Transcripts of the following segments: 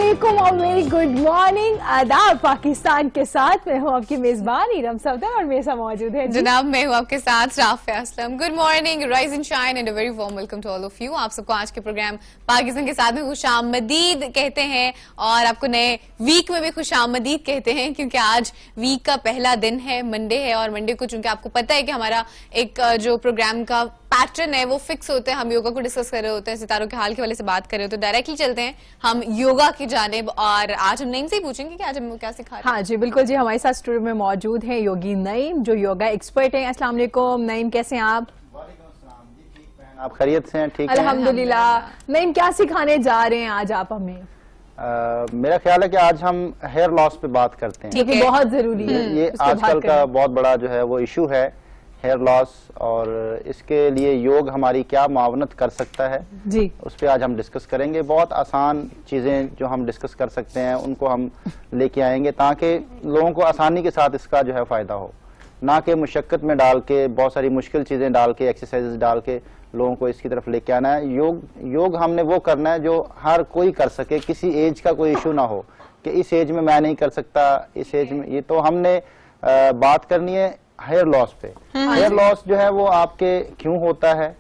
वालेकुम और very good morning. आदाब पाकिस्तान के साथ मैं हूँ आपकी मेजबान इरम सफदर और मेरे साथ मौजूद है जनाब मैं हूँ आपके साथ Rafia Aslam. Good morning, rise and shine and a very warm welcome to all of you. आप सबको आज के प्रोग्राम पाकिस्तान के साथ में खुशामदीद कहते हैं और आपको नए वीक में भी खुशामदीद कहते हैं, क्योंकि आज वीक का पहला दिन है, मंडे है। और मंडे को चूंकि आपको पता है कि हमारा एक जो प्रोग्राम का पैटर्न है वो फिक्स होते हैं, हम योगा को डिस्कस कर रहे होते हैं, सितारों के हाल के वाले से बात कर रहे होते हैं। तो डायरेक्टली चलते हैं हम योगा की जानिब और आज हम नईम से ही पूछेंगे कि आज हम क्या सिखा रहे हैं। हाँ जी बिल्कुल जी, हमारे साथ स्टूडियो में मौजूद हैं योगी नईम जो योगा एक्सपर्ट हैं। अस्सलाम वालेकुम नईम, कैसे हैं आप? आप खैरियत से हैं? ठीक है अल्हम्दुलिल्लाह। नईम क्या सिखाने जा रहे हैं आज आप हमें? मेरा ख्याल है कि आज हम हेयर लॉस पे बात करते हैं, क्योंकि बहुत जरूरी है। ये आजकल का बहुत बड़ा जो है वो इशू है हेयर लॉस, और इसके लिए योग हमारी क्या मुआवनत कर सकता है जी, उस पर आज हम डिस्कस करेंगे। बहुत आसान चीज़ें जो हम डिस्कस कर सकते हैं उनको हम लेके आएंगे ताकि लोगों को आसानी के साथ इसका जो है फ़ायदा हो, ना कि मुशक्क़त में डाल के बहुत सारी मुश्किल चीज़ें डाल के एक्सरसाइजेस डाल के लोगों को इसकी तरफ लेके आना है। योग हमने वो करना है जो हर कोई कर सके, किसी एज का कोई इशू ना हो कि इस एज में मैं नहीं कर सकता, इस एज में ये। तो हमने बात करनी है हेयर लॉस पे। हेयर लॉस जो है वो आपके क्यों होता है,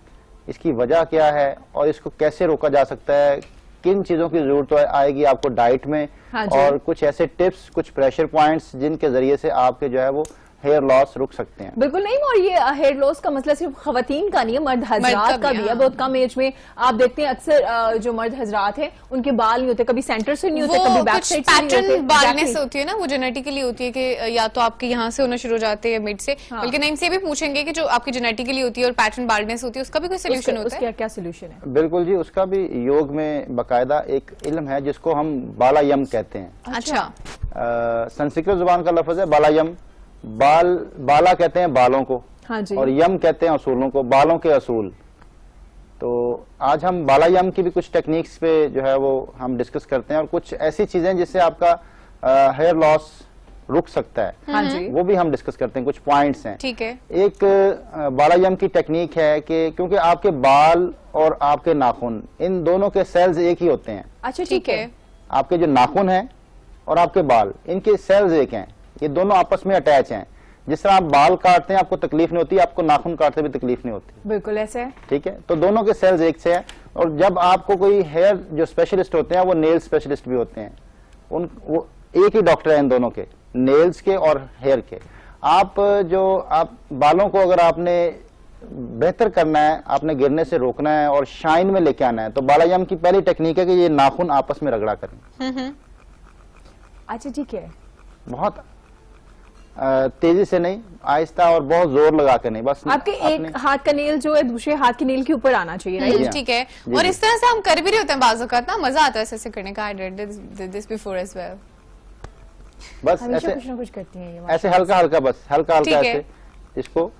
इसकी वजह क्या है और इसको कैसे रोका जा सकता है, किन चीजों की जरूरत आएगी आपको डाइट में, और कुछ ऐसे टिप्स, कुछ प्रेशर पॉइंट्स जिनके जरिए से आपके जो है वो हेयर लॉस रुक सकते हैं। बिल्कुल नहीं। और ये हेयर लॉस का मसला सिर्फ खवातीन का नहीं है, मर्द हजरात का भी है। बहुत कम एज में आप देखते हैं अक्सर जो मर्द हजरात हैं उनके बाल नहीं होते, कभी सेंटर से नहीं होते, कभी बैक साइड से नहीं होते। बालने से होती है ना, वो जेनेटिकली होती है कि या तो आपके यहाँ से होना शुरू हो जाते हैं मिड से। बल्कि नईम से भी पूछेंगे कि जो आपकी जेनेटिकली होती है और पैटर्न बालने से होती है उसका भी कोई सोल्यूशन होता है? क्या सोल्यूशन है? बिल्कुल जी, उसका भी योग में बाकायदा एक इल्म है जिसको हम बालायम कहते हैं। अच्छा, संस्कृत जुबान का लफ्ज है बालायम। बाला कहते हैं बालों को, हाँ जी, और यम कहते हैं असूलों को, बालों के असूल। तो आज हम बालायम की भी कुछ टेक्निक्स पे जो है वो हम डिस्कस करते हैं, और कुछ ऐसी चीजें जिससे आपका हेयर लॉस रुक सकता है, हाँ जी, वो भी हम डिस्कस करते हैं। कुछ पॉइंट्स हैं। ठीक है। एक बालायम की टेक्निक है कि क्योंकि आपके बाल और आपके नाखून, इन दोनों के सेल्स एक ही होते हैं। अच्छा ठीक है। आपके जो नाखून हैं और आपके बाल, इनके सेल्स एक हैं, ये दोनों आपस में अटैच हैं। जिस तरह आप बाल काटते हैं आपको तकलीफ नहीं होती, आपको नाखून काटते भी तकलीफ नहीं होती। बिल्कुल ऐसे है। ठीक है, तो दोनों के सेल्स एक से हैं। और जब आपको कोई हेयर जो स्पेशलिस्ट होते हैं वो नेल स्पेशलिस्ट भी होते हैं, वो एक ही डॉक्टर है इन दोनों के, नेल्स के और हेयर के। आप बालों को अगर आपने बेहतर करना है, आपने गिरने से रोकना है और शाइन में लेके आना है, तो बालायम की पहली टेक्निक है कि ये नाखून आपस में रगड़ा करें। अच्छा ठीक है। बहुत तेजी से नहीं, आहिस्ता, और बहुत जोर लगा के नहीं, बस आपके एक हाथ का नेल जो है दूसरे हाथ के नेल के ऊपर आना चाहिए, राइट? ठीक है। और इस तरह से हम कर भी रहे होते हैं बाज़ औक़ात ना, मजा आता है ऐसे करने का। I did this before as well. बस ऐसे कुछ ना कुछ करती हैं ये, ऐसे हल्का हल्का, बस हल्का हल्का ऐसे इसको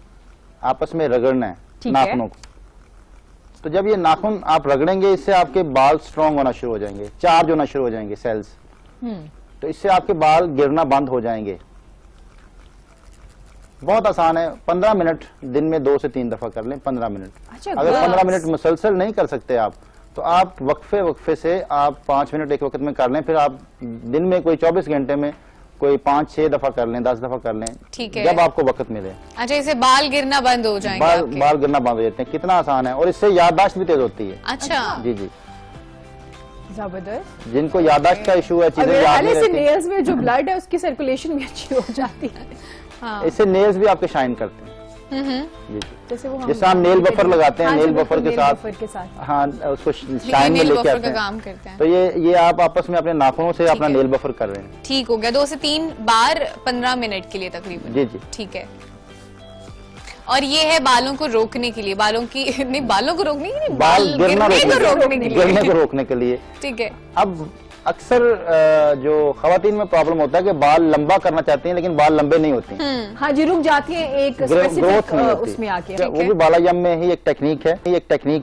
आपस में रगड़ना है नाखूनों को। तो जब ये नाखून आप रगड़ेंगे, इससे आपके बाल स्ट्रांग होना शुरू हो जाएंगे, चार्ज होना शुरू हो जाएंगे सेल्स। तो इससे आपके बाल गिरना बंद हो जाएंगे। बहुत आसान है, 15 मिनट दिन में 2 से 3 दफा कर लें। 15 मिनट। अच्छा, अगर 15 मिनट मुसलसल नहीं कर सकते आप, तो आप वक्फे से आप 5 मिनट एक वक्त में कर लें। फिर आप दिन में कोई 24 घंटे में कोई 5-6 दफा कर लें, 10 दफा कर लें, ठीक है, जब आपको वक्त मिले। अच्छा, इससे बाल गिरना बंद हो जाएंगे? बाल गिरना बंद हो जाते हैं। कितना आसान है, और इससे याददाश्त भी तेज होती है। अच्छा जी जी, जबरदस्त। जिनको याददाश्त का इशू है, चीजें याद नहीं रहती, नेल्स में जो ब्लड है उसकी सर्कुलेशन भी अच्छी हो जाती है। हाँ। इससे नेल्स भी आपके शाइन करते हैं। जी, जैसे हम नेल बफर लगाते हैं, नेल बफर के साथ, हाँ, उसको शाइन में लेके आते हैं। तो ये आप आपस में अपने नाखूनों से अपना नेल बफर कर रहे हैं। ठीक हो गया। 2 से 3 बार 15 मिनट के लिए तकरीबन। जी जी, ठीक है। और ये है बालों को रोकने के लिए, बालों की नहीं, बालों को रोकने के लिए, बाल गिरने को रोकने के लिए। ठीक है। अब अक्सर जो खवातीन में प्रॉब्लम होता है कि बाल लंबा करना चाहती हैं लेकिन बाल लंबे नहीं होते हैं। हाँ जी, रुक जाती हैं एक स्पेसिफिक उसमें आके। वो भी बालायम में ही एक टेक्निक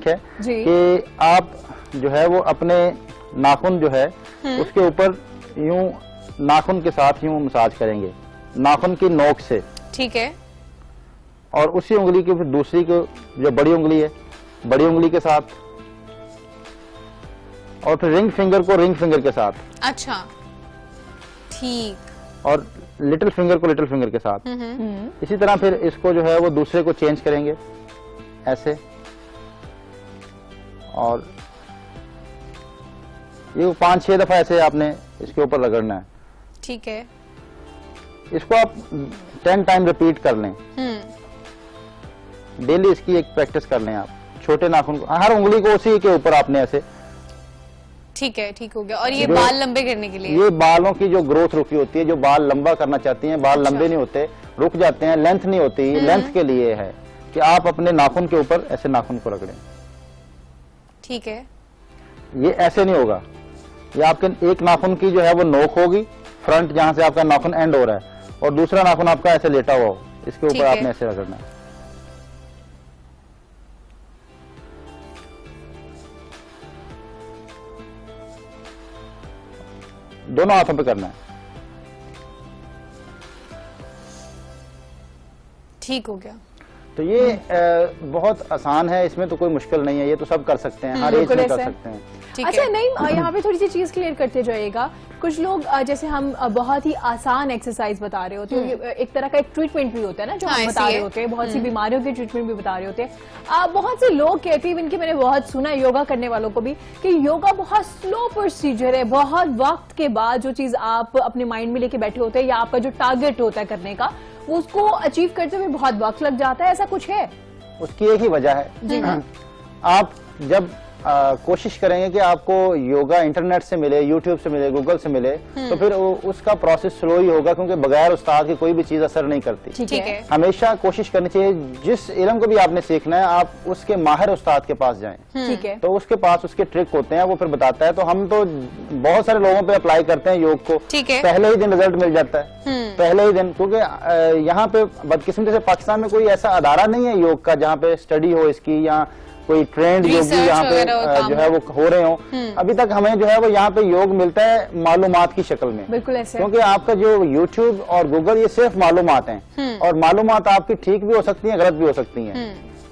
है कि आप जो है वो अपने नाखून जो है उसके ऊपर यूं नाखून के साथ यूं मसाज करेंगे, नाखून की नोक से। ठीक है। और उसी उंगली की फिर दूसरी को, जो बड़ी उंगली है, बड़ी उंगली के साथ, और फिर रिंग फिंगर को रिंग फिंगर के साथ, अच्छा ठीक, और लिटिल फिंगर को लिटिल फिंगर के साथ। इसी तरह फिर इसको जो है वो दूसरे को चेंज करेंगे ऐसे, और ये 5-6 दफा ऐसे आपने इसके ऊपर रगड़ना है। ठीक है, इसको आप 10 टाइम रिपीट कर लें, डेली इसकी एक प्रैक्टिस कर लें आप। छोटे नाखून को, हर उंगली को उसी के ऊपर आपने ऐसे, ठीक है, ठीक हो गया। और ये बाल लंबे करने के लिए? ये बालों की जो ग्रोथ रुकी होती है, जो बाल लंबा करना चाहती हैं, बाल लंबे नहीं होते, रुक जाते हैं, लेंथ नहीं होती, लेंथ के लिए है कि आप अपने नाखून के ऊपर ऐसे नाखून को रगड़ें। ठीक है, ये ऐसे नहीं होगा, ये आपके एक नाखून की जो है वो नोक होगी, फ्रंट जहां से आपका नाखून एंड हो रहा है, और दूसरा नाखून आपका ऐसे लेटा हुआ हो, इसके ऊपर आपने ऐसे रगड़ना है। दोनों हाथों पे करना है। ठीक हो गया। तो ये बहुत आसान है, इसमें तो कोई मुश्किल नहीं है, ये तो सब कर सकते हैं, हर एज में कर सकते हैं। अच्छा नहीं, यहाँ पे थोड़ी सी चीज क्लियर करते जाइएगा। कुछ लोग जैसे हम बहुत ही आसान एक्सरसाइज बता रहे होते हैं, एक तरह का एक ट्रीटमेंट भी होता है ना जो हम बता रहे होते हैं, बहुत सी बीमारियों के ट्रीटमेंट भी बता रहे होते हैं। बहुत से लोग कहते हैं, इनकी मैंने बहुत सुना है योगा करने वालों को भी, कि योगा बहुत स्लो प्रोसीजर है, बहुत वक्त के बाद जो चीज आप अपने माइंड में लेके बैठे होते हैं या आपका जो टारगेट होता है करने का, वो उसको अचीव करते हुए बहुत वक्त लग जाता है, ऐसा कुछ है? उसकी एक ही वजह है, आप जब कोशिश करेंगे कि आपको योगा इंटरनेट से मिले, यूट्यूब से मिले, गूगल से मिले, तो फिर उसका प्रोसेस स्लो ही होगा, क्योंकि बगैर उस्ताद के कोई भी चीज असर नहीं करती। ठीक है। हमेशा कोशिश करनी चाहिए, जिस इल्म को भी आपने सीखना है, आप उसके माहिर उस्ताद के पास जाएं। ठीक है। तो उसके पास उसके ट्रिक होते हैं, वो फिर बताता है। तो हम तो बहुत सारे लोगों पे अप्लाई करते हैं योग को, पहले ही दिन रिजल्ट मिल जाता है, पहले ही दिन, क्योंकि यहाँ पे बदकिस्मती से पाकिस्तान में कोई ऐसा अदारा नहीं है योग का जहाँ पे स्टडी हो इसकी, या कोई ट्रेंड योगी यहाँ पे जो है वो हो रहे हो। अभी तक हमें जो है वो यहाँ पे योग मिलता है मालूमात की शक्ल में, बिल्कुल ऐसे, क्योंकि आपका जो यूट्यूब और गूगल ये सिर्फ मालूमात हैं, और मालूमात आपकी ठीक भी हो सकती हैं, गलत भी हो सकती हैं।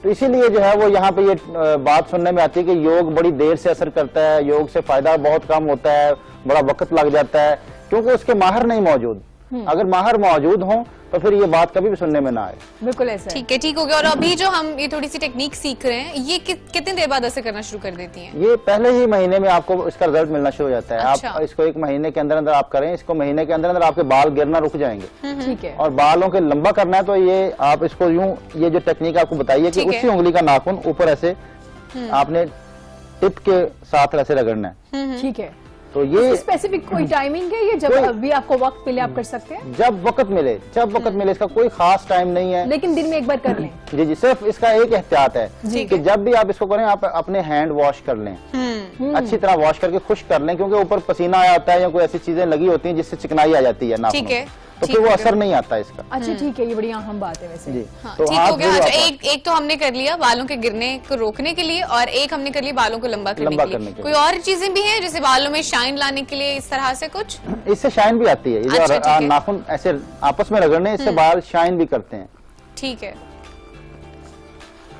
तो इसीलिए जो है वो यहाँ पे ये बात सुनने में आती है कि योग बड़ी देर से असर करता है, योग से फायदा बहुत कम होता है, बड़ा वक्त लग जाता है, क्योंकि उसके माहिर नहीं मौजूद। अगर माहिर मौजूद हों तो फिर ये बात कभी भी सुनने में ना आए। बिल्कुल ऐसा। ठीक है, ठीक हो गया। और अभी जो हम ये थोड़ी सी टेक्निक सीख रहे हैं, ये कितनी देर बाद असर करना शुरू कर देती हैं? ये पहले ही महीने में आपको इसका रिजल्ट मिलना शुरू हो जाता है। अच्छा। आप इसको 1 महीने के अंदर अंदर आप करें, इसको महीने के अंदर अंदर आपके बाल गिरना रुक जाएंगे। ठीक है। और बालों के लंबा करना है तो ये आप इसको यूं, ये जो टेक्निक आपको बताइए कि उसी उंगली का नाखून ऊपर ऐसे आपने टिप के साथ ऐसे रगड़ना है। ठीक है। तो ये स्पेसिफिक कोई टाइमिंग है, ये जब भी आपको वक्त मिले आप कर सकते हैं? जब वक्त मिले, जब वक्त मिले, इसका कोई खास टाइम नहीं है, लेकिन दिन में एक बार कर लें। जी जी, सिर्फ इसका एक एहतियात है कि जब भी आप इसको करें, आप अपने हैंड वॉश कर लें, अच्छी तरह वॉश करके खुश कर लें, क्योंकि ऊपर पसीना आया होता है या कोई ऐसी चीजें लगी होती हैं जिससे चिकनाई आ जाती है नाखूनों में, तो फिर वो असर नहीं आता इसका। अच्छा ठीक है, ये बड़ी अहम बात है वैसे। जी, हाँ, तो ठीक हो गया। अच्छा, एक तो हमने कर लिया बालों के गिरने को रोकने के लिए, और एक हमने कर लिया बालों को लंबा करने के लिए। कोई और चीजें भी हैं जैसे बालों में शाइन लाने के लिए, इस तरह से कुछ? इससे शाइन भी आती है, ये जो नाखून ऐसे आपस में रगड़ने, इससे बाल शाइन भी करते हैं। ठीक है।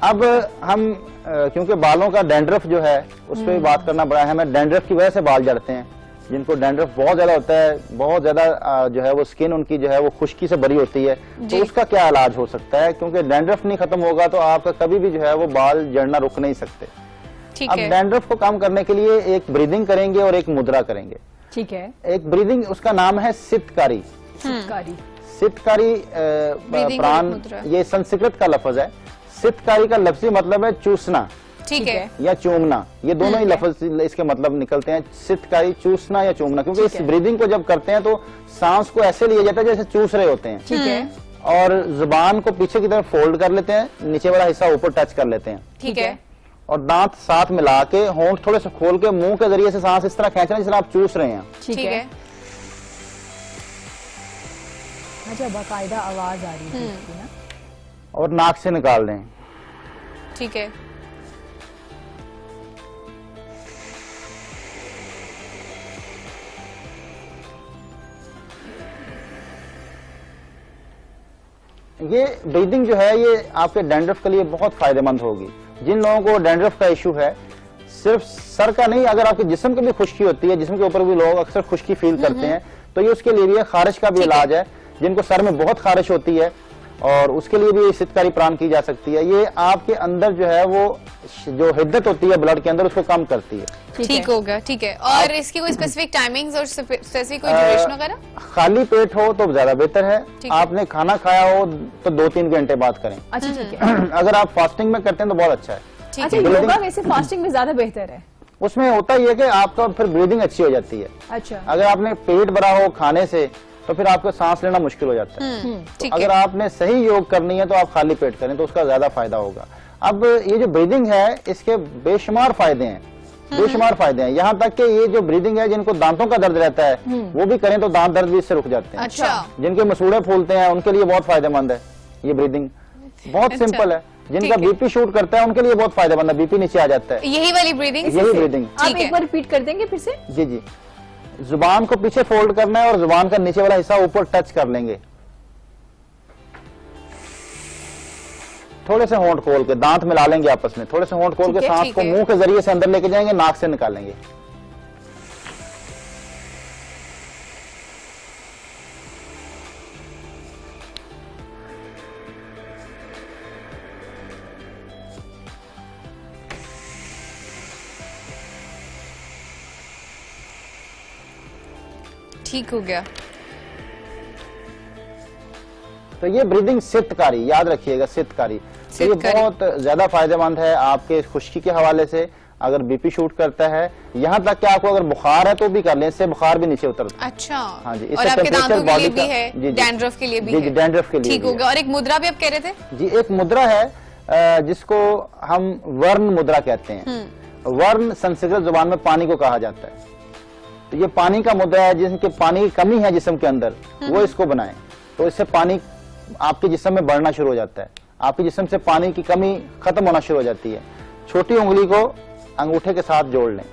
अब हम क्योंकि बालों का डैंड्रफ जो है उस पर बात करना बड़ा है, हमें डैंड्रफ की वजह से बाल झड़ते हैं। जिनको डैंड्रफ बहुत ज्यादा होता है, बहुत ज्यादा जो है वो स्किन उनकी जो है वो खुश्की से भरी होती है, तो उसका क्या इलाज हो सकता है? क्योंकि डैंड्रफ नहीं खत्म होगा तो आपका कभी भी जो है वो बाल झड़ना रुक नहीं सकते। अब डैंड्रफ को कम करने के लिए एक ब्रीदिंग करेंगे और एक मुद्रा करेंगे। ठीक है। एक ब्रीदिंग, उसका नाम है सितकारी। सितकारी प्राण, ये संस्कृत का लफ्ज है। सितकारी का लफ्जी मतलब है चूसना, ठीक है, या चूमना। ये दोनों ही लफ्ज इसके मतलब निकलते हैं, सितकारी, चूसना या चूमना। क्योंकि इस ब्रीदिंग को जब करते हैं तो सांस को ऐसे लिया जाता है जैसे चूस रहे होते हैं। ठीक है। और जुबान को पीछे की तरफ फोल्ड कर लेते हैं, नीचे वाला हिस्सा ऊपर टच कर लेते हैं। ठीक है। और दांत साथ मिला के, होंठ थोड़े से खोल के, मुंह के जरिए से सांस इस तरह खींचना जिस तरह आप चूस रहे हैं। ठीक है। अच्छा, बाकायदा आवाज आ रही है इसकी ना। और नाक से निकाल दें। ठीक है। ये ब्रीदिंग जो है ये आपके डैंड्रफ के लिए बहुत फायदेमंद होगी। जिन लोगों को डैंड्रफ का इशू है, सिर्फ सर का नहीं, अगर आपके जिस्म की भी खुश्की होती है, जिस्म के ऊपर भी लोग अक्सर खुश्की फील करते हैं, तो ये उसके लिए भी है। खारिश का भी इलाज है, जिनको सर में बहुत खारिश होती है और उसके लिए भी सिद्धकारी प्राण की जा सकती है। ये आपके अंदर जो है वो जो हिद्दत होती है ब्लड के अंदर, उसको कम करती है। ठीक होगा, ठीक है। और इसकी कोई स्पेसिफिक टाइमिंग्स और स्पेसिफिक कोई ड्यूरेशन वगैरह? खाली पेट हो तो ज्यादा बेहतर है। आपने खाना खाया हो तो 2-3 घंटे बाद करें। अच्छा, ठीक है। अगर आप फास्टिंग में करते हैं तो बहुत अच्छा है। अच्छा, योगा वैसे फास्टिंग में ज्यादा बेहतर है? उसमें होता ही है कि आपका फिर ब्रीदिंग अच्छी हो जाती है। अच्छा, अगर आपने पेट भरा हो खाने से तो फिर आपको सांस लेना मुश्किल हो जाता है। तो अगर आपने सही योग करनी है तो आप खाली पेट करें तो उसका ज्यादा फायदा होगा। अब ये जो ब्रीदिंग है इसके बेशुमार फायदे हैं, बेशुमार फायदे हैं। यहाँ तक कि ये जो ब्रीदिंग है, जिनको दांतों का दर्द रहता है वो भी करें तो दांत दर्द भी इससे रुक जाते हैं। अच्छा। जिनके मसूड़े फूलते हैं उनके लिए बहुत फायदेमंद है ये ब्रीदिंग, बहुत सिंपल है। जिनका बीपी शूट करता है उनके लिए बहुत फायदेमंद है, बीपी नीचे आ जाता है। यही वाली ब्रीदिंग? यही ब्रीदिंग। आप एक बार रिपीट कर देंगे फिर से? जी जी, जुबान को पीछे फोल्ड करना है और जुबान का नीचे वाला हिस्सा ऊपर टच कर लेंगे। थोड़े से होंठ खोल के दांत मिला लेंगे आपस में, थोड़े से होंठ खोल के सांस को मुंह के जरिए से अंदर लेके जाएंगे, नाक से निकालेंगे। ठीक हो गया। तो ये ब्रीदिंग सिद्धकारी, याद रखिएगा, सिद्धकारी। तो ये बहुत ज्यादा फायदेमंद है आपके खुश्की के हवाले से। अगर बीपी शूट करता है, यहाँ तक कि आपको अगर बुखार है तो भी कर लें, इससे बुखार भी नीचे उतरता है। अच्छा। हाँ जी, और आपके दांतों के लिए भी है, डैंड्रफ के लिए भी है। डैंड्रफ के लिए ठीक होगा। और एक मुद्रा भी आप कह रहे थे? जी, एक मुद्रा है जिसको हम वर्ण मुद्रा कहते हैं। वर्ण संस्कृत जुबान में पानी को कहा जाता है। तो ये पानी का मुद्रा है, जिनके पानी की कमी है जिस्म के अंदर, वो इसको बनाएं तो इससे पानी आपके जिस्म में बढ़ना शुरू हो जाता है। आपके जिस्म से पानी की कमी खत्म होना शुरू हो जाती है। छोटी उंगली को अंगूठे के साथ जोड़ लें,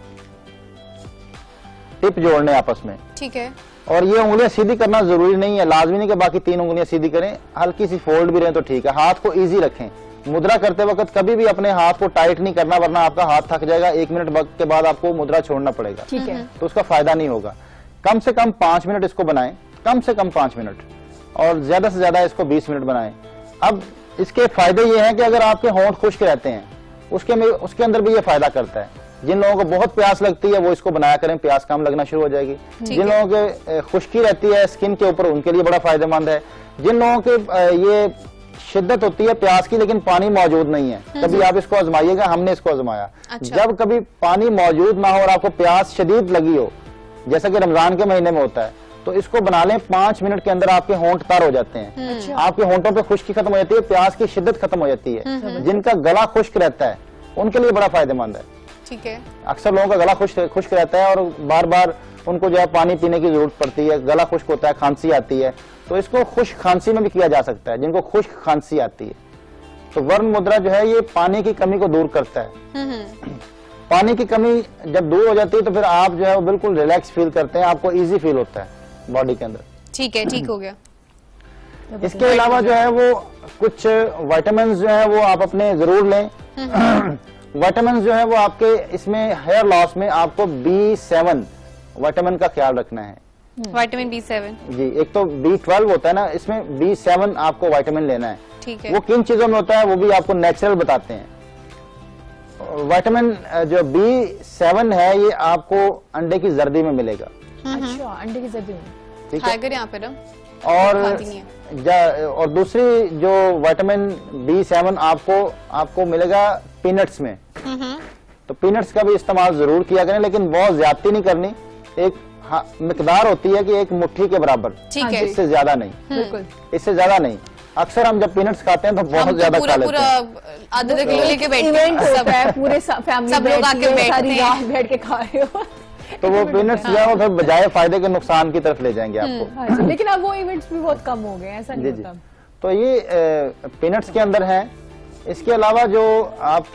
टिप जोड़ लें आपस में। ठीक है। और ये उंगलियां सीधी करना जरूरी नहीं है, लाजमी नहीं कि बाकी 3 उंगलियां सीधी करें, हल्की सी फोल्ड भी रहे तो ठीक है। हाथ को इजी रखें। मुद्रा करते वक्त कभी भी अपने हाथ को टाइट नहीं करना, वरना आपका हाथ थक जाएगा। 1 मिनट वक्त के बाद आपको मुद्रा छोड़ना पड़ेगा। ठीक है। तो उसका फायदा नहीं होगा। कम से कम 5 मिनट इसको बनाएं, कम से कम 5 मिनट, और ज्यादा से ज्यादा इसको 20 मिनट बनाएं। अब इसके फायदे ये हैं कि अगर आपके होंठ खुश्क रहते हैं उसके अंदर भी ये फायदा करता है। जिन लोगों को बहुत प्यास लगती है वो इसको बनाया करें, प्यास कम लगना शुरू हो जाएगी। जिन लोगों के खुश्की रहती है स्किन के ऊपर, उनके लिए बड़ा फायदेमंद है। जिन लोगों के ये शिद्दत होती है प्यास की लेकिन पानी मौजूद नहीं है, कभी आप इसको आजमाइएगा, हमने इसको आजमाया। अच्छा। जब कभी पानी मौजूद ना हो और आपको प्यास शदीद लगी हो, जैसा कि रमजान के महीने में होता है, तो इसको बना लें। 5 मिनट के अंदर आपके होंठ तर हो जाते हैं। अच्छा। आपके होंठों पे खुश्की खत्म हो जाती है, प्यास की शिद्दत खत्म हो जाती है। जिनका गला खुश्क रहता है उनके लिए बड़ा फायदेमंद है। ठीक है। अक्सर लोगों का गला खुश्क रहता है और बार बार उनको जो है पानी पीने की जरूरत पड़ती है, गला खुश्क होता है, खांसी आती है, तो इसको खुश्क खांसी में भी किया जा सकता है। जिनको खुश्क खांसी आती है तो वर्ण मुद्रा जो है ये पानी की कमी को दूर करता है। पानी की कमी जब दूर हो जाती है तो फिर आप जो है वो बिल्कुल रिलैक्स फील करते हैं, आपको इजी फील होता है बॉडी के अंदर। ठीक है, ठीक हो गया। इसके अलावा जो है वो कुछ विटामिन जो है वो आप अपने जरूर लें। विटामिन जो है वो आपके इसमें हेयर लॉस में आपको B7 विटामिन का ख्याल रखना है। विटामिन B7 जी, एक तो B12 होता है ना, इसमें B7 आपको विटामिन लेना है। ठीक है। वो किन चीजों में होता है वो भी आपको नेचुरल बताते हैं। विटामिन जो B7 है ये आपको अंडे की जर्दी में मिलेगा। अच्छा, अंडे की जर्दी में। ठीक खाया है। करें यहाँ पे ना। और दूसरी जो विटामिन B7 आपको मिलेगा पीनट्स में। तो पीनट्स का भी इस्तेमाल जरूर किया करें, लेकिन बहुत ज्यादती नहीं करनी। एक मिकदार होती है कि एक मुट्ठी के बराबर, ठीक है। इससे ज्यादा नहीं। बिल्कुल। इससे ज्यादा नहीं। अक्सर हम जब पीनट्स खाते हैं तो बहुत ज्यादा खा लेते हैं। आधा किलो लेके बैठते इवेंट हैं होता है, पूरे फैमिली सब लोग आके बैठते हैं। रात बैठ के खा रहे हो। तो वो पीनट्स जो है वो फिर बजाय फायदे के नुकसान की तरफ ले जाएंगे आपको। हाँ जी, लेकिन अब वो इवेंट्स भी बहुत कम हो गए, ऐसा नहीं जी जी। होता। तो ये पीनट्स के अंदर है। इसके अलावा जो आप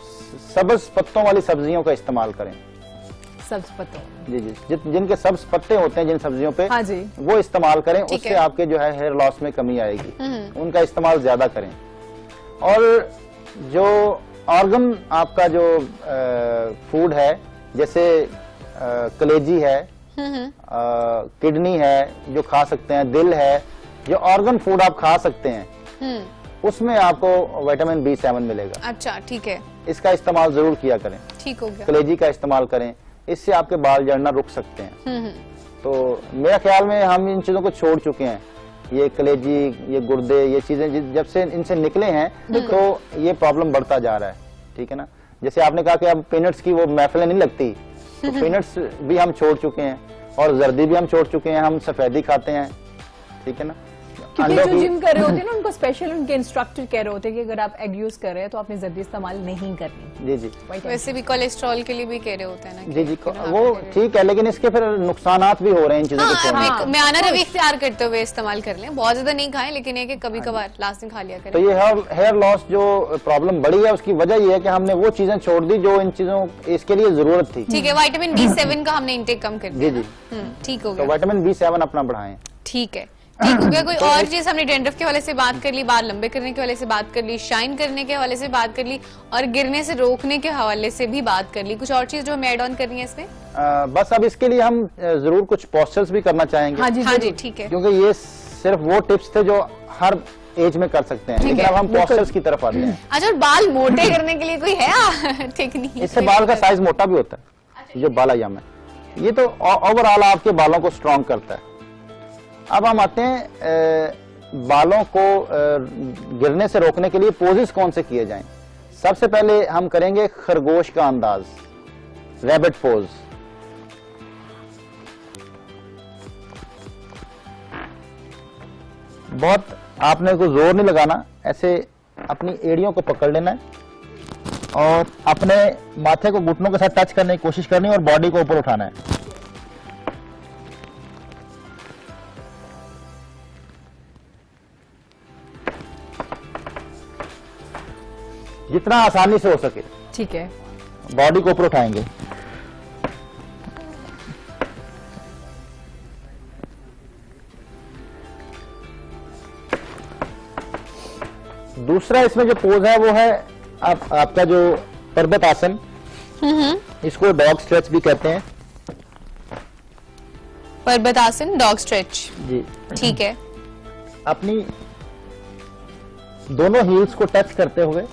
सब्ज पत्तों वाली सब्जियों का इस्तेमाल करें। सब्ज पत्तों। जी जी, जिनके सब्ज पत्ते होते हैं जिन सब्जियों पे, हाँ जी। वो इस्तेमाल करें, ठीक उससे है। आपके जो है हेयर लॉस में कमी आएगी। उनका इस्तेमाल ज्यादा करें। और जो ऑर्गन आपका जो फूड है, जैसे कलेजी है, किडनी है जो खा सकते हैं, दिल है, जो ऑर्गन फूड आप खा सकते हैं उसमें आपको विटामिन B7 मिलेगा। अच्छा, ठीक है, इसका इस्तेमाल जरूर किया करें। ठीक हो गया। कलेजी का इस्तेमाल करें, इससे आपके बाल झड़ना रुक सकते हैं। तो मेरा ख्याल में हम इन चीजों को छोड़ चुके हैं। ये कलेजी, ये गुर्दे, ये चीजें जब से इनसे निकले हैं तो ये प्रॉब्लम बढ़ता जा रहा है। ठीक है ना, जैसे आपने कहा कि अब पीनट्स की वो महफिलें नहीं लगती, तो पीनट्स भी हम छोड़ चुके हैं और जर्दी भी हम छोड़ चुके हैं, हम सफेदी खाते हैं। ठीक है ना, क्योंकि जो जिम कर रहे होते हैं ना, उनको स्पेशल उनके इंस्ट्रक्टर कह रहे होते हैं कि अगर आप एग यूज कर रहे हैं तो आपने जर्दी इस्तेमाल नहीं करनी। जी जी, वैसे भी कोलेस्ट्रॉल के लिए भी कह रहे होते हैं ना। जी जी, वो ठीक है, लेकिन इसके फिर नुकसानात भी हो रहे हैं इन चीजों के। मैं आना रवि इख्तियार करते हुए इस्तेमाल कर लें, बहुत ज्यादा नहीं खाएं, लेकिन ये कि कभी कभार लास्ट दिन खा लिया करें। तो ये हेयर लॉस जो प्रॉब्लम बढ़ी है, उसकी वजह ये है कि हमने वो चीजें छोड़ दी जो इन चीजों इसके लिए जरूरत थी। ठीक है, विटामिन B7 का हमने इंटेक कम कर दिया। जी जी, ठीक हो तो गया। विटामिन B7 अपना बढ़ाएं। ठीक है, ठीक हो गया। कोई और चीज? हमने डेंड्रफ के हवाले से बात कर ली, बाल लंबे करने के हवाले से बात कर ली, शाइन करने के हवाले से बात कर ली, और गिरने से रोकने के हवाले से भी बात कर ली। कुछ और चीज जो हमें ऐड ऑन करनी है इसमें? बस अब इसके लिए हम जरूर कुछ पोस्टर्स भी करना चाहेंगे। हाँ जी, हाँ जी, ठीक है। क्योंकि ये सिर्फ वो टिप्स थे जो हर एज में कर सकते हैं, लेकिन अब हम पोस्टर्स की तरफ आते हैं। अच्छा, और बाल मोटे करने के लिए कोई है टेक्निक? इससे बाल का साइज मोटा भी होता है, जो बालायाम है। ये तो ओवरऑल आपके बालों को स्ट्रॉन्ग करता है। अब हम आते हैं बालों को गिरने से रोकने के लिए पोजेस कौन से किए जाएं। सबसे पहले हम करेंगे खरगोश का अंदाज, रैबिट पोज। बहुत आपने को जोर नहीं लगाना, ऐसे अपनी एड़ियों को पकड़ लेना है और अपने माथे को घुटनों के साथ टच करने की कोशिश करनी है और बॉडी को ऊपर उठाना है। जितना आसानी से हो सके। ठीक है, बॉडी को ऊपर उठाएंगे। दूसरा इसमें जो पोज है वो है आपका जो पर्वत आसन, इसको डॉग स्ट्रेच भी कहते हैं। पर्वत आसन, डॉग स्ट्रेच। जी, ठीक है। अपनी दोनों हील्स को टच करते हुए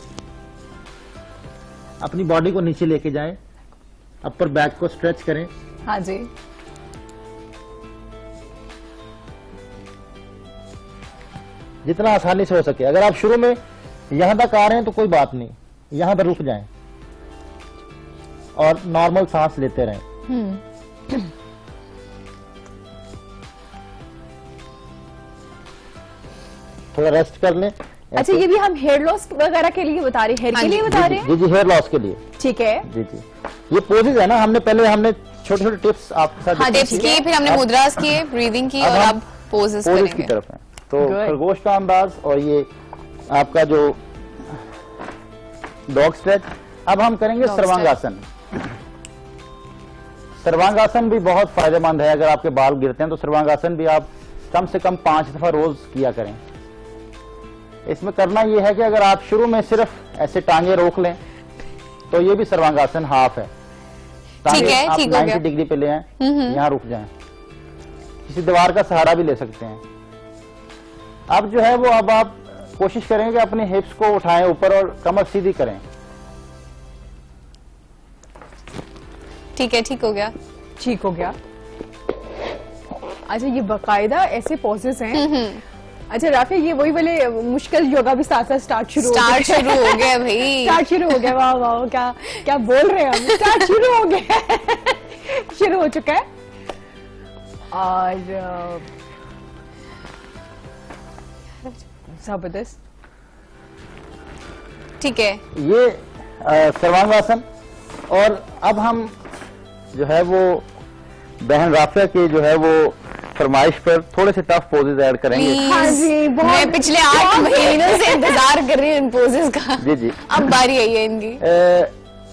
अपनी बॉडी को नीचे लेके जाएं, अपर बैक को स्ट्रेच करें। हाँ जी, जितना आसानी से हो सके। अगर आप शुरू में यहां तक आ रहे हैं तो कोई बात नहीं, यहां पर रुक जाएं और नॉर्मल सांस लेते रहें। थोड़ा रेस्ट कर लें। अच्छा, ये भी हम हेयर लॉस वगैरह के लिए बता रहे हैं, हेयर के लिए बता रहे हैं? जी जी, हेयर लॉस के लिए। ठीक है जी जी, ये पोजेज है ना, हमने छोटे छोटे टिप्स आपके साथ टिप्स किए, फिर हमने मुद्रास किए, ब्रीदिंग की, और अब पोजेस की करेंगे। तरफ है। तो खरगोश का अंदाज और ये आपका जो डॉग स्ट्रेच। अब हम करेंगे सर्वांगासन। सर्वांगासन भी बहुत फायदेमंद है। अगर आपके बाल गिरते हैं तो सर्वांगासन भी आप कम से कम 5 दफा रोज किया करें। इसमें करना यह है कि अगर आप शुरू में सिर्फ ऐसे टांगे रोक लें तो ये भी सर्वांगासन हाफ है। ठीक है, आप ठीक हो 90 गया। डिग्री पे ले आए, यहाँ रुक जाएं, किसी दीवार का सहारा भी ले सकते हैं। अब जो है वो अब आप कोशिश करें कि अपने हिप्स को उठाएं ऊपर और कमर सीधी करें। ठीक है, ठीक हो गया। ठीक हो गया। अच्छा, ये बाकायदा ऐसे पॉजेस हैं। अच्छा राफी, ये वही वाले मुश्किल योगा भी साथ साथ स्टार्ट शुरू हो गया भाई। स्टार्ट शुरू हो गया। वाह वाह, क्या क्या बोल रहे हैं हम। स्टार्ट शुरू हो गया शुरू हो चुका है। और जबरदस्त। ठीक है, ये सर्वांगासन। और अब हम जो है वो बहन राफिया के जो है वो फरमाइश पर थोड़े से टफ पोजेज ऐड करेंगे। हाँ जी, मैं पिछले 8 महीनों से इंतजार कर रही हूँ इन पोजेस का। जी जी, अब बारी आई है इनकी।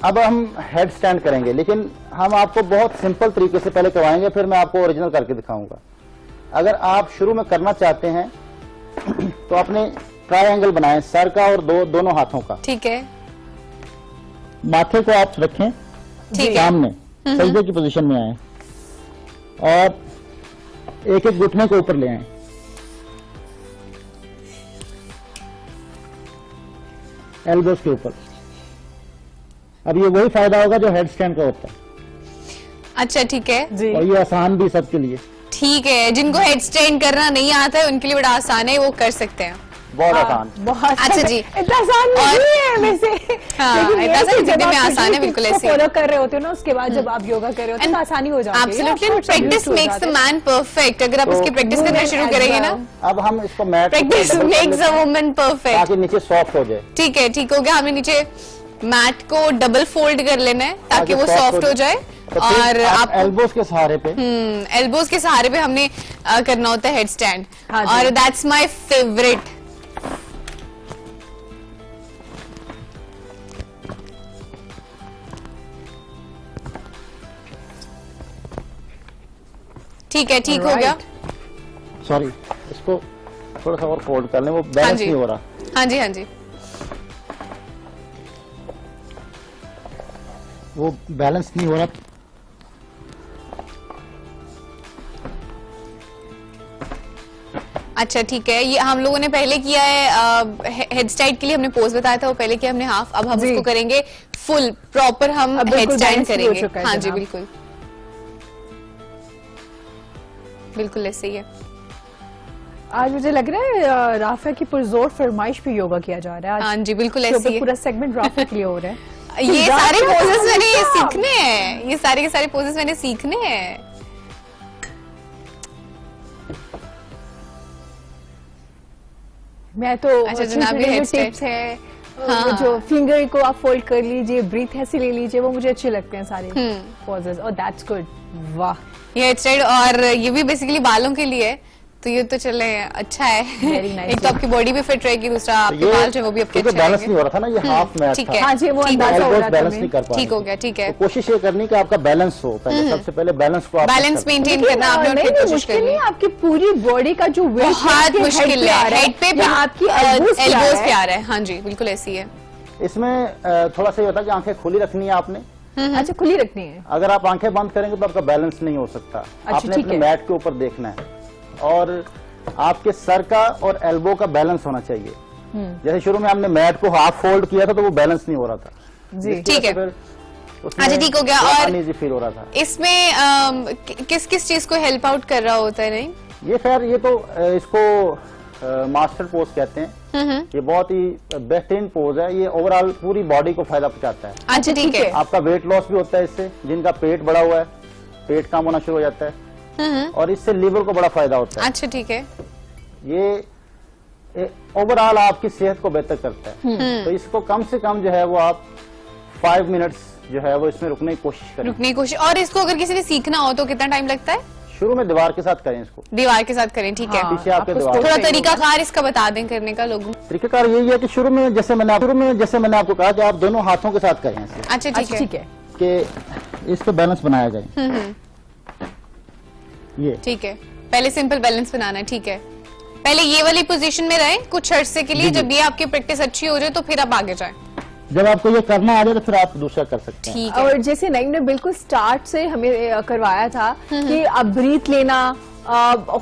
अब हम हेड स्टैंड करेंगे, लेकिन हम आपको बहुत सिंपल तरीके से पहले करवाएंगे, फिर मैं आपको ओरिजिनल करके दिखाऊंगा। अगर आप शुरू में करना चाहते हैं तो अपने ट्रायंगल बनाएं, सर का और दोनों हाथों का। ठीक है। माथे को आप रखें ठीक है। सामने, सजदे की पोजीशन में आए और एक एक घुटने को ऊपर ले आए। एल्बोस के ऊपर। अब ये वही फायदा होगा जो हेड स्टैंड का होता है, अच्छा ठीक है जी। और ये आसान भी सबके लिए, ठीक है। जिनको हेड स्टैंड करना नहीं आता है उनके लिए बड़ा आसान है, वो कर सकते हैं। बहुत आसान। बहुत अच्छा जी। इतना आसान नहीं है वैसे। हाँ, लेकिन इतना ये आसान कि जब दिखने में आप आसान है, किसी बिल्कुल चीज़ को ऐसे ही। फॉलो कर रहे होते हो ना, उसके बाद जब आप योगा कर रहे होते हो तो आसानी हो जाती है। एब्सोल्युटली, आप थोड़ा प्रैक्टिस used हो मेक्स द जाते मैन परफेक्ट। अगर आप तो इसकी प्रैक्टिस करना शुरू movement करेंगे as ना, well। अब हम इसको mat practice makes a woman perfect. ताकि नीचे सॉफ्ट हो जाए। ठीक है, ठीक हो गया। हमें नीचे मैट को डबल फोल्ड कर लेना है ताकि वो सॉफ्ट हो जाए। तो फिर और आप आप एल्बोस के सहारे पे एल्बोज के सहारे पे हमने करना होता है हेड स्टैंड, हाँ जी। और दैट्स माय फेवरेट। ठीक है, ठीक हो गया। सॉरी, इसको थोड़ा सा और फोल्ड कर लें, वो हाँ बैलेंस जी, नहीं हो रहा। हाँ जी, हाँ जी। वो बैलेंस नहीं हो रहा। अच्छा ठीक है, ये हम लोगों ने पहले किया है हेड स्टैंड के लिए हमने पोज बताया था, वो पहले किया हमने हाफ। अब हम जी। उसको करेंगे फुल प्रॉपर, हम अब हेड बिल्कुल स्टैंड balance भी हो करेंगे। चुका है हाँ जी, जनाब। बिल्कुल बिल्कुल ऐसे ही है। आज मुझे लग रहा है राफा की पुरजोर फरमाइश पे योगा किया जा रहा है। हाँ आज जी, बिल्कुल शो ऐसे पे ही पूरा सेगमेंट राफा के लिए हो रहा है। है। ये सारे राफा पोजेस मैंने ये साहब। सीखने हैं, ये सारे के सारे पोजेस मैंने सीखने हैं। मैं तो अच्छा, जनाब, ये head stand। टिप्स है, हाँ। जो फिंगर को आप फोल्ड कर लीजिए, ब्रीथ ऐसे ले लीजिए, वो मुझे अच्छे लगते हैं सारे पोजेस। और दैट्स गुड। वाह, ये हेड स्टाइल, और ये भी बेसिकली बालों के लिए है, तो ये तो चले अच्छा है। Very nice। एक तो आपकी बॉडी भी फिट रहेगी, दूसरा आपके बाल जो है वो भी आपके अच्छे बैलेंस नहीं रहेंगे। हो रहा था ना, ये हाफ मैच ठीक था। है। हाँ जी, वो ठीक है। अंदाजा हो एल्बोस रहा था बैलेंस हमें। नहीं कर पा ठीक हो गया, ठीक है। तो कोशिश ये करनी कि आपका बैलेंस हो। पहले सबसे पहले बैलेंस को आप बैलेंस मेंटेन करना आपने नहीं, उनकी नहीं, कोशिश मुश्किल करनी नहीं है। है। आपकी पूरी बॉडी का जो वेट बहुत मुश्किल है। हेड पे या आपकी एल्बोस पे आ रहा है। हाँ जी, बिल्कुल ऐसी है। इसमें थोड़ा सा ये होता है कि आंखें खुली रखनी है आपने। अच्छा, खुली रखनी है। अगर आप आंखें बंद करेंगे तो आपका बैलेंस नहीं हो सकता। आपने ठीक अपने है। मैट के ऊपर देखना है और आपके सर का और एल्बो का बैलेंस होना चाहिए। जैसे शुरू में हमने मैट को हाफ फोल्ड किया था तो वो बैलेंस नहीं हो रहा था। जी, जिसकी ठीक वजह से है। फिर उसमें अच्छा, ठीक हो गया। थोड़ा और uneasy फील हो रहा था। इसमें किस किस चीज को हेल्प आउट कर रहा होता है? नहीं, ये खैर ये तो इसको मास्टर पोज कहते हैं। ये बहुत ही बेहतरीन पोज है। ये ओवरऑल पूरी बॉडी को फायदा पहुंचाता है। अच्छा ठीक है। आपका वेट लॉस भी होता है इससे। जिनका पेट बड़ा हुआ है, पेट कम होना शुरू हो जाता है, और इससे लीवर को बड़ा फायदा होता है। अच्छा ठीक है। ये ओवरऑल आपकी सेहत को बेहतर करता है। तो इसको कम से कम जो है वो आप 5 मिनट्स जो है वो इसमें रुकने की कोशिश करें। रुकने की कोशिश। और इसको अगर किसी ने सीखना हो तो कितना टाइम लगता है? शुरू में दीवार के साथ करें इसको। दीवार के साथ करें, ठीक है। हाँ, पीछे आपके आपको दीवार। support थोड़ा चाहिए तरीका होगा। कार इसका बता दें करने का लोगों। तरीकाकार यही है कि शुरू में जैसे मैंने आपको कहा कि आप दोनों हाथों के साथ करें ऐसे अच्छा ठीक अच्छा, है, ठीक है। कि इस पे बैलेंस बनाया जाए। ये ठीक है। पहले सिंपल बैलेंस बनाना है, ठीक है। पहले ये वाली पोजीशन में रहें कुछ अरसे के लिए, जी, जी। जब ये आपकी प्रैक्टिस अच्छी हो जाए तो फिर आप आगे जाएं। जब आपको ये करना आ जाए तो फिर आप दूसरा कर सकते हैं। ठीक है। और जैसे नईम ने बिल्कुल स्टार्ट से हमें करवाया था कि आप ब्रीथ लेना,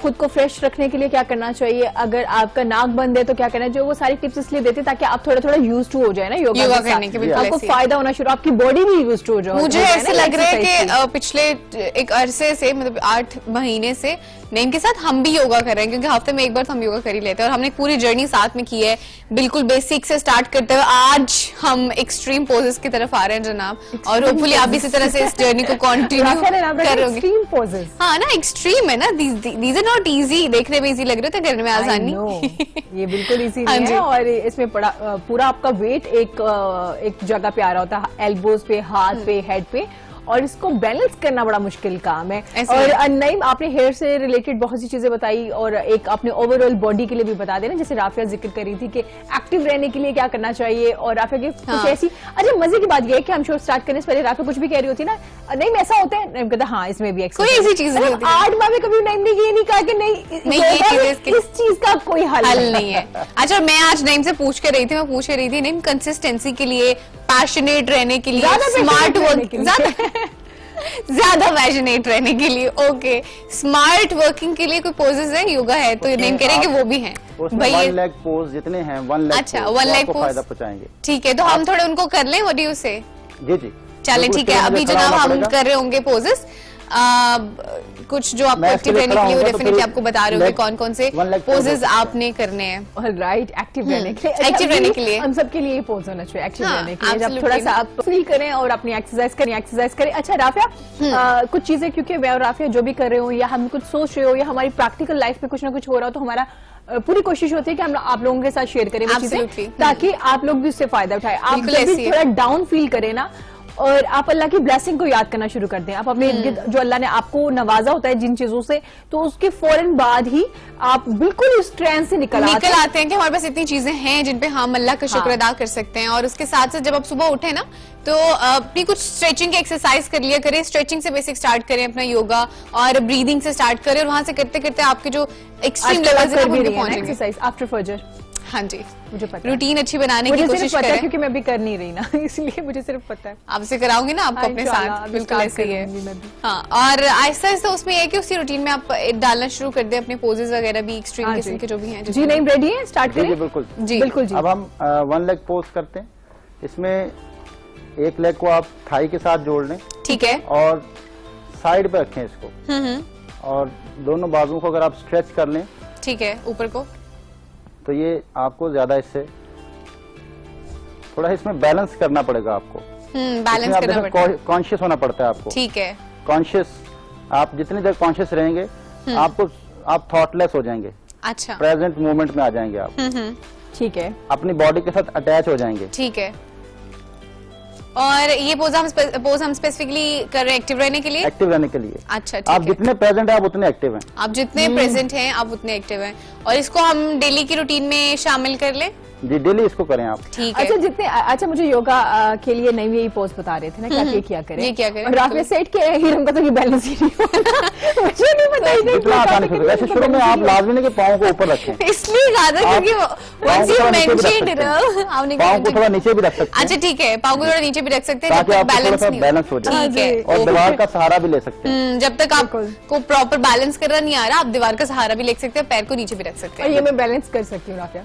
खुद को फ्रेश रखने के लिए क्या करना चाहिए, अगर आपका नाक बंद है तो क्या करना चाहिए, वो सारी टिप्स इसलिए देते ताकि आप थोड़ा थोड़ा यूज टू हो जाए ना योगा योगा के करने साथ। के, बिल्कुल आपको ऐसे ही। फायदा होना शुरू, आपकी बॉडी भी यूज टू हो जाए। मुझे हो जाए ऐसे ना लग रहा है exercise कि पिछले एक अरसे से, मतलब 8 महीने से नेम के साथ हम भी योगा कर रहे हैं, क्योंकि हफ्ते में एक बार तो हम योगा कर ही लेते हैं, और हमने पूरी जर्नी साथ में की है, बिल्कुल बेसिक से स्टार्ट करते हुए आज हम एक्सट्रीम पोजेस की तरफ आ रहे हैं जनाब। और होपफुली आप भी इसी तरह से इस जर्नी को कंटिन्यू राफा ने नाम रखा करोगे। extreme poses। हाँ ना, एक्सट्रीम है ना, दीज आर नॉट इजी। देखने में इजी लग रहे थे, करने में I आसानी। know, ये बिल्कुल इजी हाँ नहीं जी। है। और इसमें पूरा आपका वेट एक जगह पे आ रहा होता है, एल्बोज पे, हाथ पे, हेड पे, और इसको बैलेंस करना बड़ा मुश्किल काम है। ऐसे और है। नईम, आपने हेयर से रिलेटेड बहुत सी चीजें बताई और एक आपने ओवरऑल बॉडी के लिए भी बता देना, जैसे राफिया जिक्र करी थी कि एक्टिव रहने के लिए क्या करना चाहिए, और राफिया की कुछ ऐसी अच्छा मजे की बात यह है कि हम शो स्टार्ट करने से पहले राफिया कुछ भी कह रही होती ना, नहीं ऐसा होता है, नईम कहता हाँ इसमें भी कोई ऐसी चीज नहीं होती है। 8 माह में कभी नईम ने ये नहीं कहा कि नहीं ये योगा चीज़ में इसके- इस चीज का कोई हल नहीं है। अच्छा, मैं आज नईम से पूछ के रही थी, मैं पूछ रही थी नईम कंसिस्टेंसी के लिए, पैशनेट रहने के लिए, ज्यादा स्मार्ट passionate रहने वर्क, के लिए। ज्यादा पैशनेट रहने के लिए, ओके, स्मार्ट वर्किंग के लिए कोई पोजेस है, योगा है, तो नईम कह रहे हैं कि वो भी हैं उसमें भाई। 1 लेग पोज जितने हैं 1 लेग अच्छा, पोज, 1 वो लेग आपको पोज। फायदा पहुंचाएंगे। ठीक है, तो हम थोड़े उनको कर लें, व्हाट डू यू से? जी जी चलें, बिल्कुल, ठीक है। इसके लिए अभी मुझे खड़ा जनाब होना हम पड़ेगा। कर रहे होंगे पोजेस, कुछ जो आपको मैं इसके एक्टिव लिए रहने खड़ा के लिए वो होऊंगा, तो डेफिनेटली फिर आपको बता रहे होंगे leg- कौन कौन से 1 leg pose पोजेस होता है। आपने करने हैं। राइट, एक्टिव रहने के लिए, Active रहने के लिए। हम सबके लिए पोज होना चाहिए एक्टिव हाँ, रहने के लिए, जब absolutely। थोड़ा सा आप फील करें और अपनी एक्सरसाइज करें। अच्छा राफिया, कुछ चीजें क्योंकि मैं और राफिया जो भी कर रहे हो या हम कुछ सोच रहे हो या हमारी प्रैक्टिकल लाइफ में कुछ ना कुछ हो रहा हो, तो हमारा पूरी कोशिश होती है कि हम आप लोगों के साथ शेयर करें वो चीजें, Absolutely। ताकि आप लोग भी उससे फायदा उठाएं। आप बिल्कुल जब भी ऐसी है। थोड़ा डाउन फील करें ना, और आप अल्लाह की ब्लेसिंग को याद करना शुरू कर दें, आप अपने इर्द गिर्द जो अल्लाह ने आपको नवाजा होता है जिन चीजों से, तो उसके फौरन बाद ही आप बिल्कुल उस ट्रेंड से निकल आते हैं कि हमारे पास इतनी चीजें हैं जिन पे हम अल्लाह का शुक्र हाँ। अदा कर सकते हैं। और उसके साथ साथ जब आप सुबह उठे ना, तो अपनी कुछ स्ट्रेचिंग की एक्सरसाइज कर लिया करें, स्ट्रेचिंग से बेसिक स्टार्ट करें अपना योगा, और ब्रीदिंग से स्टार्ट करें, और वहां से करते करते आपके जो एक्सट्रीम लेवल्स हैं वो पहुंचेंगे। एक्सरसाइज आफ्टर फजर, हाँ जी, मुझे पता है। रूटीन अच्छी बनाने की मुझे कोशिश सिर्फ पता है करें। क्योंकि मैं भी कर नहीं रही ना, इसलिए मुझे सिर्फ पता है। आपसे कराऊंगी ना आपको हाँ, अपने इंशाल्लाह, साथ, अभी बिल्कुल start ऐसे ही है। करूंगी मैं भी। हाँ, और आहिस्ता आहिस्ता उसमें ये है कि उसी रूटीन में आप डालना शुरू कर दें अपने पोजेस वगैरह भी, एक्सट्रीम हाँ किस्म जी। के जो भी हैं। जी नहीं, रेडी है, स्टार्ट जी करें? जी बिल्कुल जी बिल्कुल जी। अब हम 1 लेग पोज करते हैं। इसमें एक लेग को आप थाई के साथ जोड़ लें ठीक है। और साइड पे रखें इसको, और दोनों बाजुओं को अगर आप स्ट्रेच कर लें ठीक है, ऊपर को। तो ये आपको ज्यादा इससे थोड़ा इसमें बैलेंस करना पड़ेगा आपको। बैलेंस करना पड़ता है। कॉन्शियस होना पड़ता है आपको। ठीक है। कॉन्शियस, आप जितनी देर कॉन्शियस रहेंगे आप थॉटलेस हो जाएंगे, अच्छा। प्रेजेंट मोमेंट में आ जाएंगे आप, ठीक है। अपनी बॉडी के साथ अटैच हो जाएंगे। ठीक है। और ये पोज हम स्पेसिफिकली कर रहे हैं एक्टिव रहने के लिए। एक्टिव रहने के लिए अच्छा, आप ठीक है। जितने प्रेजेंट है आप उतने एक्टिव हैं। आप जितने प्रेजेंट हैं आप उतने एक्टिव हैं, और इसको हम डेली की रूटीन में शामिल कर लें। जी डेली इसको करें आप। ठीक है। अच्छा जितने अच्छा मुझे योगा के लिए नई यही पोज बता रहे थे ना, क्या किया करें? ये क्या करें? और राफिया सेट के हीरम का तो ये बैलेंस ही नहीं होता। मुझे नहीं पता ही नहीं इतना आसानी से वैसे शुरू में आप लाजमी नहीं कि पाँव को ऊपर रखें, इसलिए कहा था आप क्योंकि पाँव once को you थोड़ा नीचे भी रख mentioned सकते हैं। आपने पाँव को थोड़ा नीचे भी रख सकते अच्छा हैं ठीक है, पाँव को थोड़ा नीचे भी रख सकते हैं जब ताकि तक आपको थोड़ा बैलेंस सा नहीं बैलेंस हो जाए, ठीक है। और दीवार का सहारा भी ले सकते हैं। जब तक आपको प्रॉपर बैलेंस करना नहीं आ रहा, आप दीवार का सहारा भी ले सकते हैं, पैर को नीचे भी रख सकते और हैं। ये मैं बैलेंस कर सकती हूँ राफिया।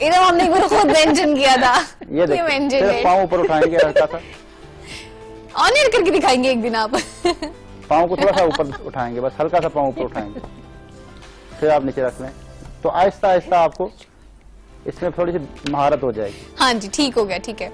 इधर हमने खुद मेंशन किया था। ये देखिए मेंशन फिर है। पाँव ऊपर उठाएंगे हल्का सा, ऑन एयर करके दिखाएंगे एक दिन आप। पाँव को थोड़ा सा ऊपर उठाएंगे, बस हल्का सा पाँव ऊपर उठाएंगे, फिर आप नीचे रख लें, तो आहिस्ता आहिस्ता आपको इसमें थोड़ी सी महारत हो जाएगी। हाँ जी, ठीक हो गया, ठीक है।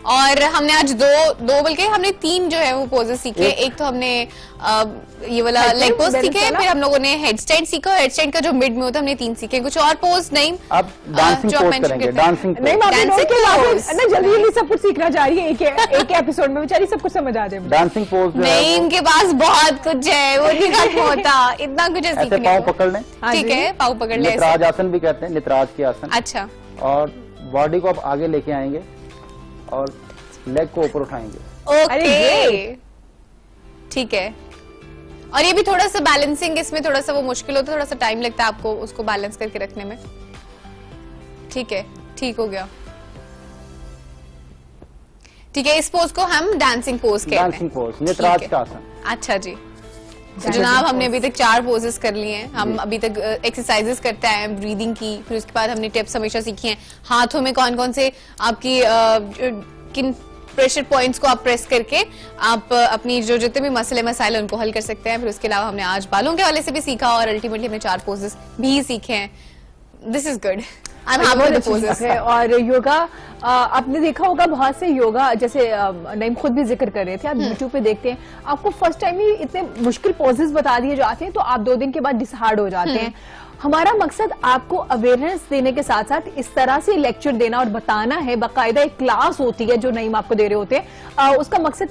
और हमने आज दो बल्कि हमने 3 जो है वो पोजेस सीखे। एक तो हमने ये वाला Headstand, लेग पोज balance सीखे, वाला। फिर हम लोगों ने हेड स्टैंड सीखा, हेड स्टैंड का जो मिड में होता है हमने 3 सीखे। कुछ और पोज नहीं? अब डांसिंग जो आप पोज mention करेंगे, करते हैं। डांसिंग नहीं पोज। मामी Dancing pose। ना जल्दी जल्दी सब कुछ सीखना चाह रही है एक एपिसोड में, बेचारी सब कुछ समझ आ जाए मुझे। डांसिंग पोज जो है नहीं, वो इनके पास बहुत कुछ है, वो नहीं खत्म होता, इतना कुछ है ऐसे सीखने पाँव को। पकड़ लें, हाँ ठीक जी। है, पाँव पकड़ ले ऐसे। नितराज आसन भी कहते हैं, नितराज की आसन। अच्छा, और बॉडी को आप आगे लेके आएंगे और लेग को ऊपर उठाएंगे। अरे ओके, ठीक है। और ये भी थोड़ा सा बैलेंसिंग, इसमें थोड़ा सा वो मुश्किल होता है, थोड़ा सा टाइम लगता है आपको उसको बैलेंस करके रखने में। ठीक है, ठीक हो गया। ठीक है, इस पोज को हम डांसिंग पोज कहते हैं। डांसिंग पोज, नितराज ठीक का है। आसन। अच्छा जी। तो जनाब हमने अभी तक 4 पोजेस कर लिए हैं, हम अभी तक एक्सरसाइजेस करते आए हैं, ब्रीदिंग की, फिर उसके बाद हमने टिप्स हमेशा सीखी हैं। हाथों में कौन कौन से आपकी किन प्रेशर पॉइंट्स को आप प्रेस करके आप अपनी जो जितने भी मसले मसाइल उनको हल कर सकते हैं। फिर उसके अलावा हमने आज बालों के वाले से भी सीखा, और अल्टीमेटली हमने 4 पोजेस भी सीखे हैं। This is good, I am happy बहुत विद द अच्छी पोजेस। चीज़ है। और योगा आपने देखा होगा बहुत से योगा, जैसे नईम खुद भी जिक्र कर रहे थे, आप यूट्यूब पे देखते हैं, आपको फर्स्ट टाइम ही इतने मुश्किल पोजेस बता दिए जाते हैं तो आप 2 दिन के बाद डिसहार्ड हो जाते हैं। हमारा मकसद आपको अवेयरनेस देने के साथ साथ इस तरह से लेक्चर देना और बताना है, बाकायदा एक क्लास होती है जो नईम आपको दे रहे होते हैं, उसका मकसद